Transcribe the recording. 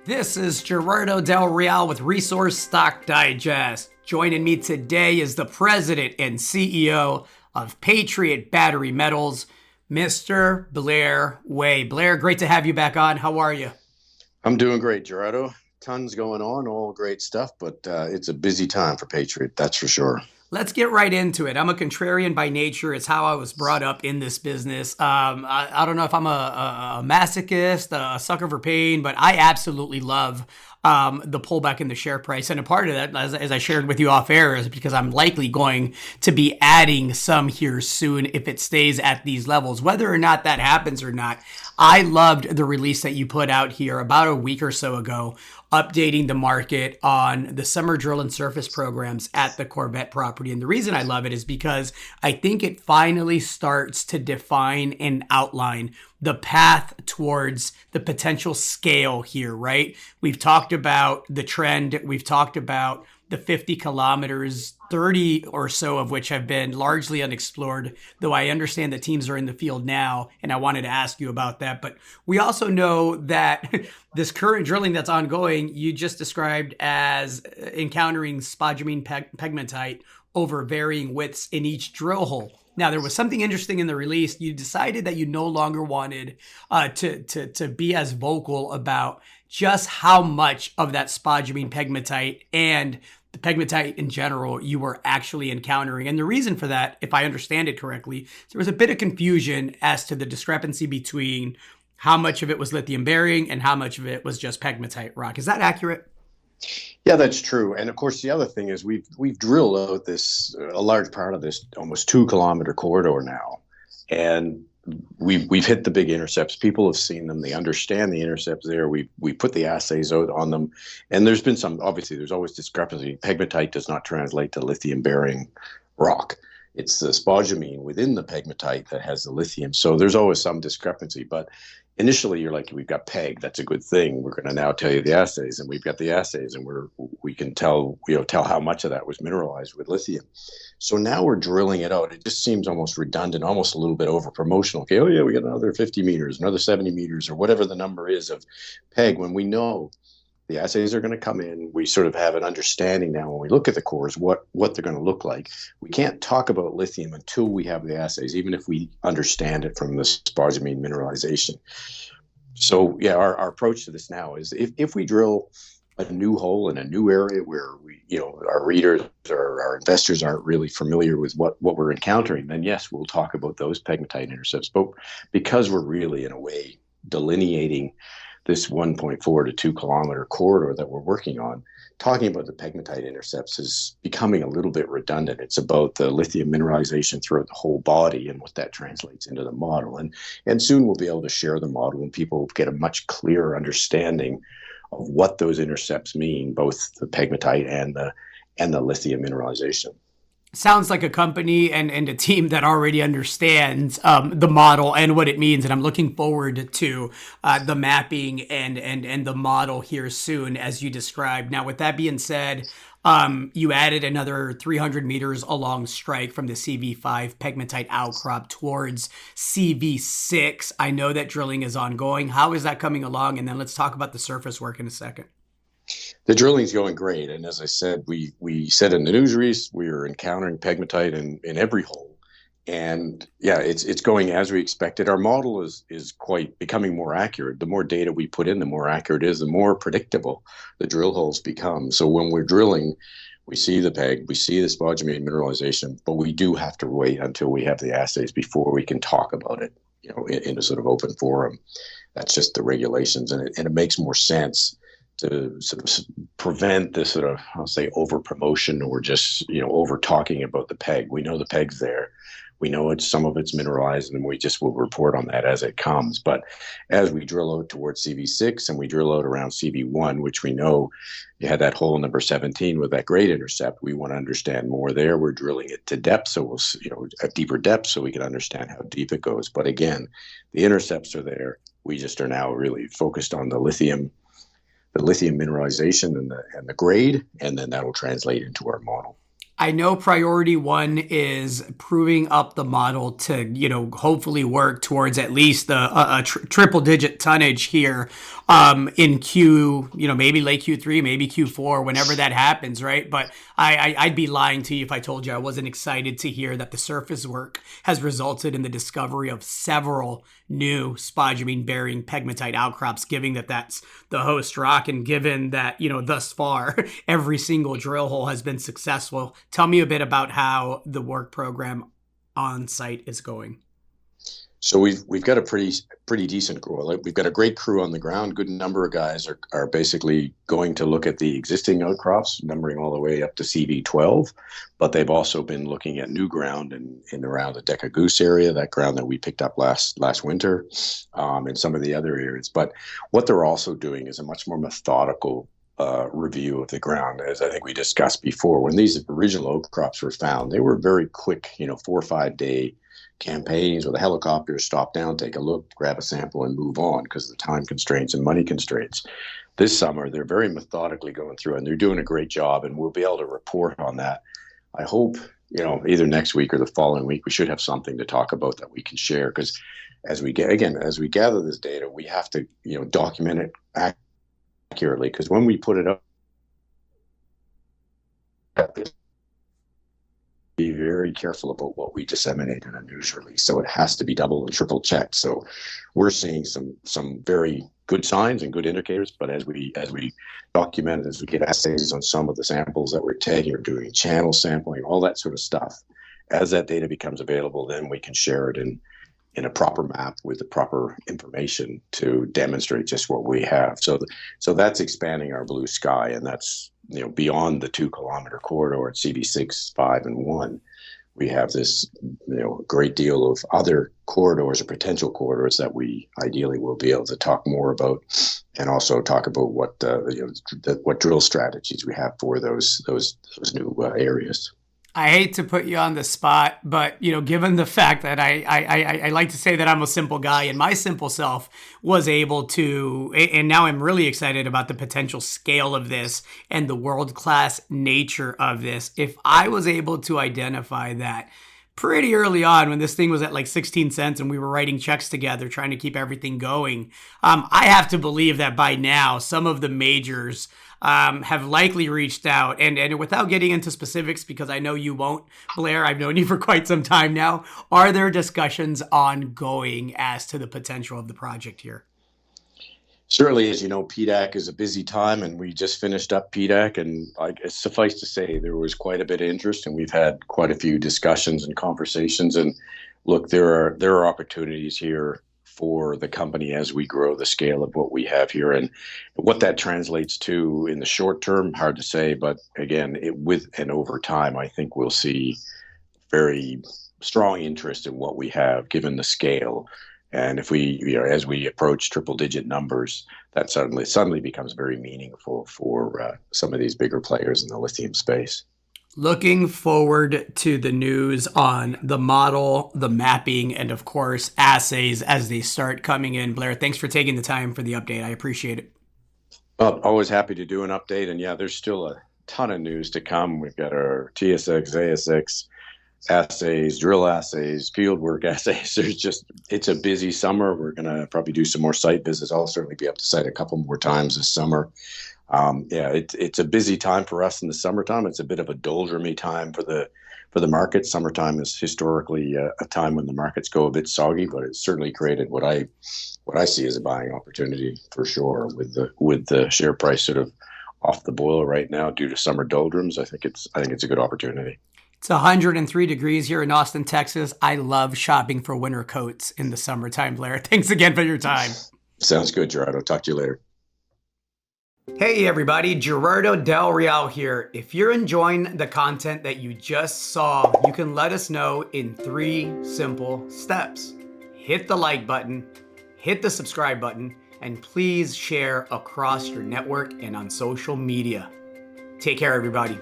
This is Gerardo Del Real with Resource Stock Digest. Joining me today is the president and CEO of Patriot Battery Metals, Mr. Blair Way. Blair, great to have you back on. How are you? I'm doing great, Gerardo. Tons going on, all great stuff, but it's a busy time for Patriot, that's for sure. Let's get right into it. I'm a contrarian by nature. It's how I was brought up in this business. I don't know if I'm a masochist, a sucker for pain, but I absolutely love the pullback in the share price. And a part of that, as I shared with you off air, is because I'm likely going to be adding some here soon if it stays at these levels. Whether or not that happens or not, I loved the release that you put out here about a week or so ago, updating the market on the summer drill and surface programs at the Corvette property. And the reason I love it is because I think it finally starts to define and outline the path towards the potential scale here, right? We've talked about the trend. We've talked about the 50 kilometers, 30 or so of which have been largely unexplored, though I understand that teams are in the field now, and I wanted to ask you about that. But we also know that this current drilling that's ongoing, you just described as encountering spodumene pegmatite over varying widths in each drill hole. Now, there was something interesting in the release. You decided that you no longer wanted to be as vocal about just how much of that spodumene pegmatite and the pegmatite in general you were actually encountering. And the reason for that, if I understand it correctly, there was a bit of confusion as to the discrepancy between how much of it was lithium bearing and how much of it was just pegmatite rock. Is that accurate? Yeah, that's true. And of course, the other thing is we've drilled out a large part of this almost 2 kilometer corridor now, and we've hit the big intercepts. People have seen them; they understand the intercepts there. We put the assays out on them, and there's been some. Obviously, there's always discrepancy. Pegmatite does not translate to lithium bearing rock. It's the spodumene within the pegmatite that has the lithium. So there's always some discrepancy, but initially you're like, we've got peg, that's a good thing. We're going to now tell you the assays, and we've got the assays, and we can tell how much of that was mineralized with lithium. So now we're drilling it out. It just seems almost redundant, almost a little bit over promotional. Okay, oh yeah, we got another 50 meters, another 70 meters, or whatever the number is of peg, when we know the assays are going to come in. We sort of have an understanding now when we look at the cores what they're going to look like. We can't talk about lithium until we have the assays, even if we understand it from the spodumene mineralization. So yeah, our approach to this now is if we drill a new hole in a new area where our readers or our investors aren't really familiar with what we're encountering, then yes, we'll talk about those pegmatite intercepts. But because we're really in a way delineating this 1.4 to 2 kilometer corridor that we're working on, talking about the pegmatite intercepts is becoming a little bit redundant. It's about the lithium mineralization throughout the whole body and what that translates into the model. And soon we'll be able to share the model and people get a much clearer understanding of what those intercepts mean, both the pegmatite and the lithium mineralization. Sounds like a company and a team that already understands the model and what it means. And I'm looking forward to the mapping and the model here soon, as you described. Now, with that being said, you added another 300 meters along strike from the CV5 pegmatite outcrop towards CV6. I know that drilling is ongoing. How is that coming along? And then let's talk about the surface work in a second. The drilling is going great, and as I said, we said in the news release we are encountering pegmatite in every hole, and yeah, it's going as we expected. Our model is quite becoming more accurate. The more data we put in, the more accurate it is, the more predictable the drill holes become. So when we're drilling, we see the peg, we see the spodumene mineralization, but we do have to wait until we have the assays before we can talk about it, in a sort of open forum. That's just the regulations, and it makes more sense to sort of prevent this sort of, I'll say, over promotion or just, over talking about the peg. We know the peg's there. We know some of it's mineralized, and we just will report on that as it comes. But as we drill out towards CV6 and we drill out around CV1, which we know you had that hole number 17 with that grade intercept, we want to understand more there. We're drilling it to depth, so we'll, at deeper depth, so we can understand how deep it goes. But again, the intercepts are there. We just are now really focused on the lithium mineralization and the grade, and then that'll translate into our model. I know priority one is proving up the model to, hopefully work towards at least a triple digit tonnage here in maybe late Q3, maybe Q4, whenever that happens, right? But I'd be lying to you if I told you I wasn't excited to hear that the surface work has resulted in the discovery of several new spodumene bearing pegmatite outcrops, given that that's the host rock and given that, thus far, every single drill hole has been successful. Tell me a bit about how the work program on site is going. So we've got a pretty decent crew. Like, we've got a great crew on the ground. Good number of guys are basically going to look at the existing outcrops, numbering all the way up to CV12. But they've also been looking at new ground in around the Deca Goose area, that ground that we picked up last winter, and some of the other areas. But what they're also doing is a much more methodical review of the ground. As I think we discussed before, when these original outcrops were found, they were very quick, 4 or 5 day campaigns with a helicopter, stop down, take a look, grab a sample, and move on because of the time constraints and money constraints. This summer, they're very methodically going through, and they're doing a great job, and we'll be able to report on that. I hope, either next week or the following week, we should have something to talk about that we can share, because as we gather this data, we have to, document it accurately, because when we put it up, be very careful about what we disseminate in a news release. So it has to be double and triple checked. So we're seeing some very good signs and good indicators, but as we document it, as we get assays on some of the samples that we're taking, or doing channel sampling, all that sort of stuff, as that data becomes available, then we can share it in a proper map with the proper information to demonstrate just what we have. So that's expanding our blue sky, and that's, beyond the 2 kilometer corridor at CV6, 5, and 1. We have this, great deal of other corridors or potential corridors that we ideally will be able to talk more about, and also talk about what what drill strategies we have for those new areas. I hate to put you on the spot, but given the fact that I like to say that I'm a simple guy, and my simple self was able to, and now I'm really excited about the potential scale of this and the world-class nature of this. If I was able to identify that pretty early on, when this thing was at like 16 cents and we were writing checks together trying to keep everything going, I have to believe that by now some of the majors have likely reached out, and without getting into specifics, because I know you won't, Blair, I've known you for quite some time now, are there discussions ongoing as to the potential of the project here? Certainly, as you know, PDAC is a busy time, and we just finished up PDAC, and suffice to say, there was quite a bit of interest, and we've had quite a few discussions and conversations. And look, there are opportunities here for the company as we grow the scale of what we have here, and what that translates to in the short term, hard to say. But again, with and over time, I think we'll see very strong interest in what we have, given the scale. And if we, as we approach triple digit numbers, that suddenly becomes very meaningful for some of these bigger players in the lithium space. Looking forward to the news on the model, the mapping, and of course, assays as they start coming in. Blair, thanks for taking the time for the update. I appreciate it. Well, always happy to do an update. And yeah, there's still a ton of news to come. We've got our TSX, ASX assays, drill assays, fieldwork assays. It's a busy summer. We're going to probably do some more site visits. I'll certainly be up to site a couple more times this summer. It's a busy time for us in the summertime. It's a bit of a doldrumy time for the market. Summertime is historically a time when the markets go a bit soggy, but it's certainly created what I see as a buying opportunity for sure. With the share price sort of off the boil right now due to summer doldrums, I think it's a good opportunity. It's 103 degrees here in Austin, Texas. I love shopping for winter coats in the summertime, Blair. Thanks again for your time. Sounds good, Gerardo. Talk to you later. Hey everybody, Gerardo Del Real here. If you're enjoying the content that you just saw, you can let us know in 3 simple steps. Hit the like button, hit the subscribe button, and please share across your network and on social media. Take care, everybody.